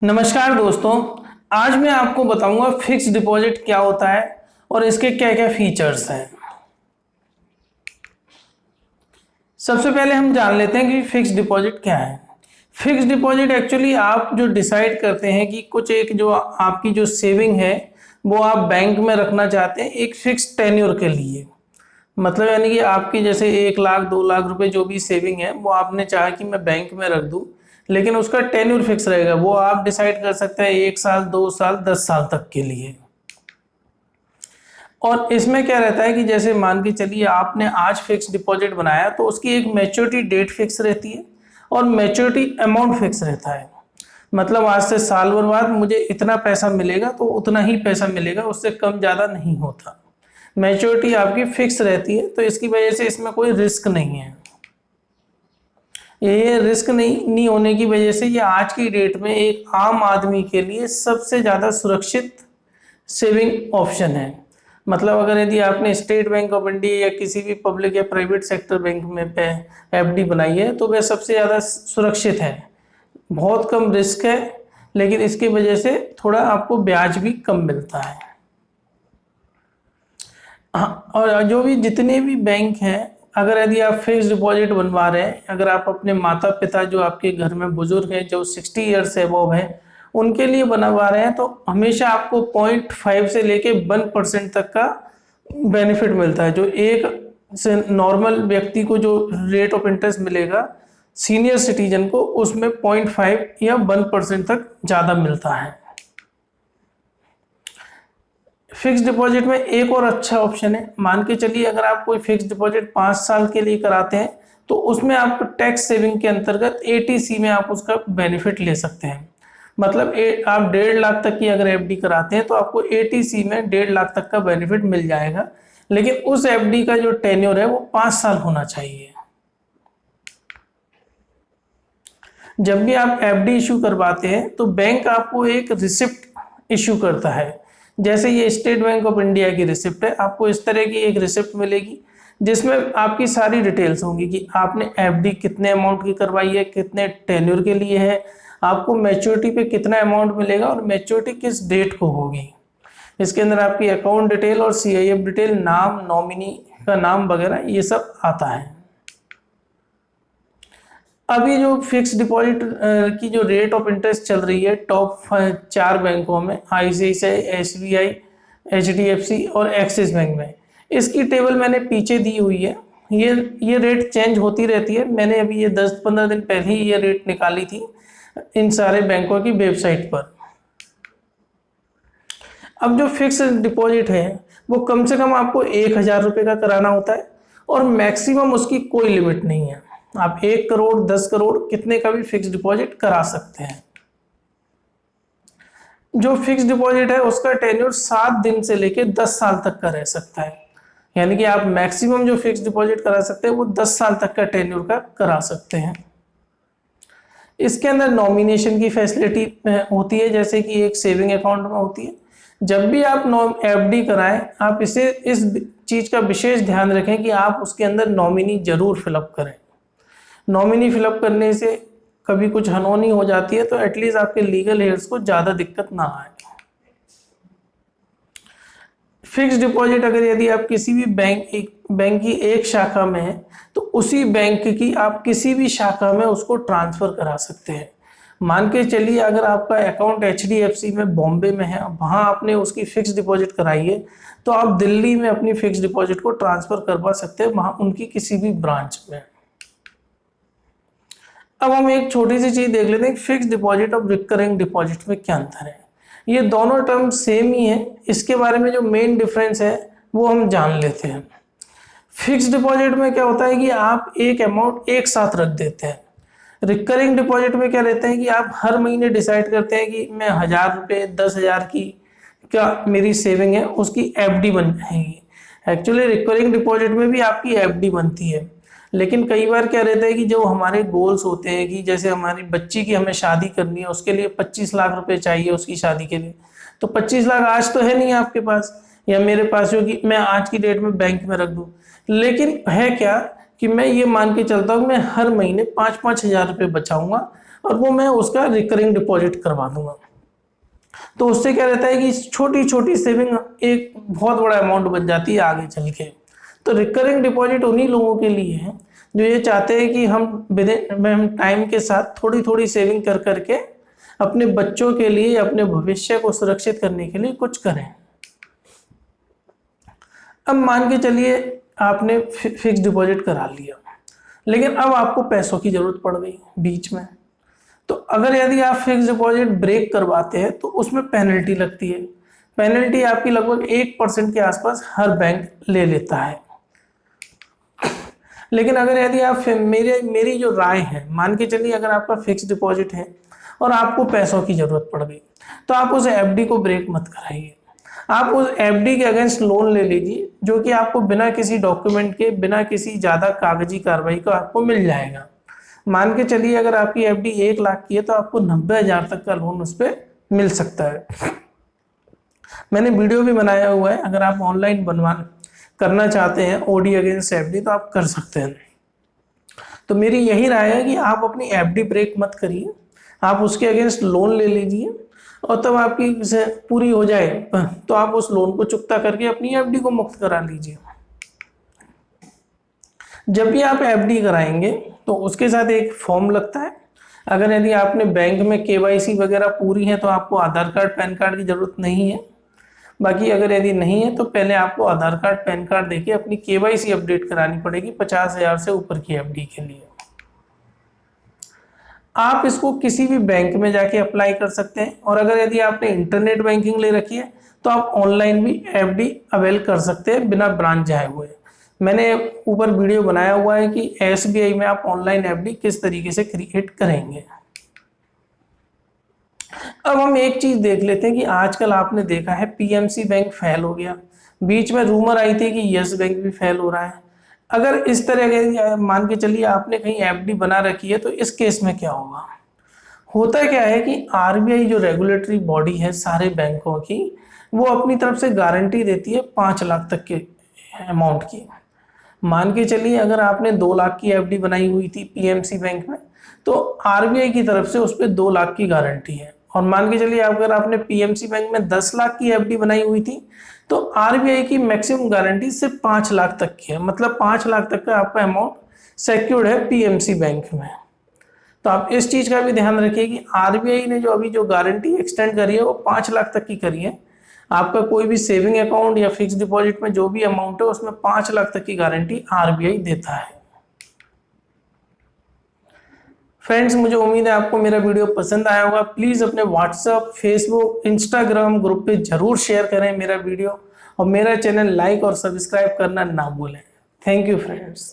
नमस्कार दोस्तों। आज मैं आपको बताऊंगा फिक्स्ड डिपॉजिट क्या होता है और इसके क्या क्या फीचर्स हैं। सबसे पहले हम जान लेते हैं कि फिक्स्ड डिपॉजिट क्या है। फिक्स्ड डिपॉजिट एक्चुअली आप जो डिसाइड करते हैं कि कुछ एक जो आपकी जो सेविंग है वो आप बैंक में रखना चाहते हैं एक फिक्स टेन्योर के लिए। मतलब यानी कि आपकी जैसे 1 लाख 2 लाख रुपए जो भी सेविंग है वो आपने चाहा कि मैं बैंक में रख दूं, लेकिन उसका टेन्योर फिक्स रहेगा। वो आप डिसाइड कर सकते हैं 1 साल 2 साल 10 साल तक के लिए। और इसमें क्या रहता है कि जैसे मान के चलिए आपने आज फिक्स डिपॉजिट बनाया तो उसकी एक मैच्योरिटी डेट फिक्स रहती है और मैच्योरिटी अमाउंट फिक्स रहता है। मतलब आज से साल भर बाद मुझे इतना पैसा मिलेगा तो उतना ही पैसा मिलेगा, उससे कम ज़्यादा नहीं होता। मैच्योरिटी आपकी फिक्स रहती है तो इसकी वजह से इसमें कोई रिस्क नहीं है। ये रिस्क नहीं होने की वजह से ये आज की डेट में एक आम आदमी के लिए सबसे ज़्यादा सुरक्षित सेविंग ऑप्शन है। मतलब अगर यदि आपने स्टेट बैंक ऑफ इंडिया या किसी भी पब्लिक या प्राइवेट सेक्टर बैंक में एफडी बनाई है तो वह सबसे ज़्यादा सुरक्षित है। बहुत कम रिस्क है, लेकिन इसकी वजह से थोड़ा आपको ब्याज भी कम मिलता है। हाँ, और जो भी जितने भी बैंक हैं, अगर यदि आप फिक्स डिपॉजिट बनवा रहे हैं, अगर आप अपने माता पिता जो आपके घर में बुजुर्ग हैं जो 60 ईयर्स से अबव है उनके लिए बनवा रहे हैं तो हमेशा आपको 0.5 से लेके 1% तक का बेनिफिट मिलता है। जो एक से नॉर्मल व्यक्ति को जो रेट ऑफ इंटरेस्ट मिलेगा सीनियर सिटीजन को उसमें 0.5 या 1% तक ज़्यादा मिलता है। फिक्स डिपॉजिट में एक और अच्छा ऑप्शन है। मान के चलिए अगर आप कोई फिक्स डिपॉजिट 5 साल के लिए कराते हैं तो उसमें आप टैक्स सेविंग के अंतर्गत एटीसी में आप उसका बेनिफिट ले सकते हैं। मतलब आप 1.5 लाख तक की अगर एफडी कराते हैं तो आपको एटीसी में 1.5 लाख तक का बेनिफिट मिल जाएगा, लेकिन उस एफडी का जो टेन्योर है वो 5 साल होना चाहिए। जब भी आप एफडी इशू करवाते हैं तो बैंक आपको एक रिसिप्ट इशू करता है। जैसे ये स्टेट बैंक ऑफ इंडिया की रिसिप्ट है, आपको इस तरह की एक रिसिप्ट मिलेगी जिसमें आपकी सारी डिटेल्स होंगी कि आपने एफडी कितने अमाउंट की करवाई है, कितने टेन्योर के लिए है, आपको मैच्योरिटी पे कितना अमाउंट मिलेगा और मैच्योरिटी किस डेट को होगी। इसके अंदर आपकी अकाउंट डिटेल और सीआईएफ डिटेल, नाम, नॉमिनी का नाम वगैरह ये सब आता है। अभी जो फिक्स डिपॉजिट की जो रेट ऑफ इंटरेस्ट चल रही है टॉप 4 बैंकों में, आईसीआईसीआई, एसबीआई, एचडीएफसी और एक्सिस बैंक में, इसकी टेबल मैंने पीछे दी हुई है। ये रेट चेंज होती रहती है। मैंने अभी ये 10-15 दिन पहले ही ये रेट निकाली थी इन सारे बैंकों की वेबसाइट पर। अब जो फिक्स डिपॉजिट है वो कम से कम आपको 1,000 रुपये का कराना होता है और मैक्सिमम उसकी कोई लिमिट नहीं है। आप 1 करोड़ 10 करोड़ कितने का भी फिक्स डिपॉजिट करा सकते हैं। जो फिक्स डिपॉजिट है उसका टेन्योर 7 दिन से लेके 10 साल तक का रह सकता है। यानी कि आप मैक्सिमम जो फिक्स डिपॉजिट करा सकते हैं वो 10 साल तक का टेन्योर का करा सकते हैं। इसके अंदर नॉमिनेशन की फैसिलिटी होती है, जैसे कि एक सेविंग अकाउंट में होती है। जब भी आप एफडी कराएं आप इस चीज का विशेष ध्यान रखें कि आप उसके अंदर नॉमिनी जरूर फिलअप करें। नॉमिनी फिलअप करने से कभी कुछ अनहोनी हो जाती है तो एटलीस्ट आपके लीगल हेयर्स को ज़्यादा दिक्कत ना आए। फिक्स डिपॉजिट अगर यदि आप किसी भी बैंक की एक शाखा में है तो उसी बैंक की आप किसी भी शाखा में उसको ट्रांसफ़र करा सकते हैं। मान के चलिए अगर आपका अकाउंट एचडीएफसी में बॉम्बे में है, वहाँ आपने उसकी फिक्स डिपॉजिट कराई है तो आप दिल्ली में अपनी फिक्स डिपॉजिट को ट्रांसफ़र करवा सकते हैं वहाँ उनकी किसी भी ब्रांच में। अब हम एक छोटी सी चीज देख लेते हैं, फिक्स डिपॉजिट और रिकरिंग डिपॉजिट में क्या अंतर है। ये दोनों टर्म सेम ही है, इसके बारे में जो मेन डिफरेंस है वो हम जान लेते हैं। फिक्स डिपॉजिट में क्या होता है कि आप एक अमाउंट एक साथ रख देते हैं। रिकरिंग डिपॉजिट में क्या रहता है कि आप हर महीने डिसाइड करते हैं कि मैं 1,000 रुपये 10,000 की क्या मेरी सेविंग है उसकी एफडी बन जाएगी। एक्चुअली रिकरिंग डिपॉजिट में भी आपकी एफडी बनती है, लेकिन कई बार क्या रहता है कि जो हमारे गोल्स होते हैं कि जैसे हमारी बच्ची की हमें शादी करनी है, उसके लिए 25 लाख रुपए चाहिए उसकी शादी के लिए, तो 25 लाख आज तो है नहीं आपके पास या मेरे पास हो कि मैं आज की डेट में बैंक में रख दूं। लेकिन है क्या कि मैं ये मान के चलता हूँ मैं हर महीने 5-5 हज़ार रुपये बचाऊंगा और वो मैं उसका रिकरिंग डिपॉजिट करवा दूंगा। तो उससे क्या रहता है कि छोटी छोटी सेविंग एक बहुत बड़ा अमाउंट बन जाती है आगे चल के। तो रिकरिंग डिपॉजिट उन्हीं लोगों के लिए है जो ये चाहते हैं कि हम टाइम के साथ थोड़ी थोड़ी सेविंग कर करके अपने बच्चों के लिए, अपने भविष्य को सुरक्षित करने के लिए कुछ करें। अब मान के चलिए आपने फिक्स डिपॉजिट करा लिया, लेकिन अब आपको पैसों की जरूरत पड़ गई बीच में। तो अगर यदि आप फिक्स डिपॉजिट ब्रेक करवाते हैं तो उसमें पेनल्टी लगती है। पेनल्टी आपकी लगभग 1% के आसपास हर बैंक ले लेता है। लेकिन अगर यदि आप मेरी जो राय है, मान के चलिए अगर आपका फिक्स डिपॉजिट है और आपको पैसों की जरूरत पड़ गई, तो आप उस एफडी को ब्रेक मत कराइए। आप उस एफडी के अगेंस्ट लोन ले लीजिए, जो कि आपको बिना किसी डॉक्यूमेंट के, बिना किसी ज्यादा कागजी कार्रवाई को आपको मिल जाएगा। मान के चलिए अगर आपकी एफडी 1 लाख की है तो आपको 90,000 तक का लोन उस पर मिल सकता है। मैंने वीडियो भी बनाया हुआ है, अगर आप ऑनलाइन करना चाहते हैं ओडी अगेंस्ट एफडी तो आप कर सकते हैं। तो मेरी यही राय है कि आप अपनी एफडी ब्रेक मत करिए, आप उसके अगेंस्ट लोन ले लीजिए और तब आपकी से पूरी हो जाए तो आप उस लोन को चुकता करके अपनी एफडी को मुक्त करा लीजिए। जब भी आप एफडी कराएंगे तो उसके साथ एक फॉर्म लगता है। अगर यदि आपने बैंक में केवाईसी वगैरह पूरी है तो आपको आधार कार्ड पैन कार्ड की जरूरत नहीं है। बाकी अगर यदि नहीं है तो पहले आपको आधार कार्ड पैन कार्ड देके अपनी केवाईसी अपडेट करानी पड़ेगी 50,000 से ऊपर की एफडी के लिए। आप इसको किसी भी बैंक में जाके अप्लाई कर सकते हैं, और अगर यदि आपने इंटरनेट बैंकिंग ले रखी है तो आप ऑनलाइन भी एफडी अवेल कर सकते हैं बिना ब्रांच जाए हुए। मैंने ऊपर वीडियो बनाया हुआ है कि एसबीआई में आप ऑनलाइन एफडी किस तरीके से क्रिएट करेंगे। अब हम एक चीज देख लेते हैं कि आजकल आपने देखा है पीएमसी बैंक फेल हो गया, बीच में रूमर आई थी कि यस बैंक भी फेल हो रहा है। अगर इस तरह के मान के चलिए आपने कहीं एफडी बना रखी है तो इस केस में क्या होगा। होता क्या है कि आरबीआई जो रेगुलेटरी बॉडी है सारे बैंकों की, वो अपनी तरफ से गारंटी देती है 5 लाख तक के अमाउंट की। मान के चलिए अगर आपने 2 लाख की एफडी बनाई हुई थी पीएमसी बैंक में, तो आरबीआई की तरफ से उस पर 2 लाख की गारंटी है। और मान के चलिए अगर आपने पीएमसी बैंक में 10 लाख की एफडी बनाई हुई थी तो आरबीआई की मैक्सिमम गारंटी सिर्फ 5 लाख तक की है, मतलब 5 लाख तक का आपका अमाउंट सिक्योर्ड है पीएमसी बैंक में। तो आप इस चीज का भी ध्यान रखिए कि आरबीआई ने जो अभी जो गारंटी एक्सटेंड करी है वो 5 लाख तक की करी है। आपका कोई भी सेविंग अकाउंट या फिक्स डिपॉजिट में जो भी अमाउंट है उसमें 5 लाख तक की गारंटी आरबीआई देता है। फ्रेंड्स, मुझे उम्मीद है आपको मेरा वीडियो पसंद आया होगा। प्लीज अपने व्हाट्सएप, फेसबुक, इंस्टाग्राम ग्रुप पे जरूर शेयर करें मेरा वीडियो, और मेरा चैनल लाइक और सब्सक्राइब करना ना भूलें। Thank you friends.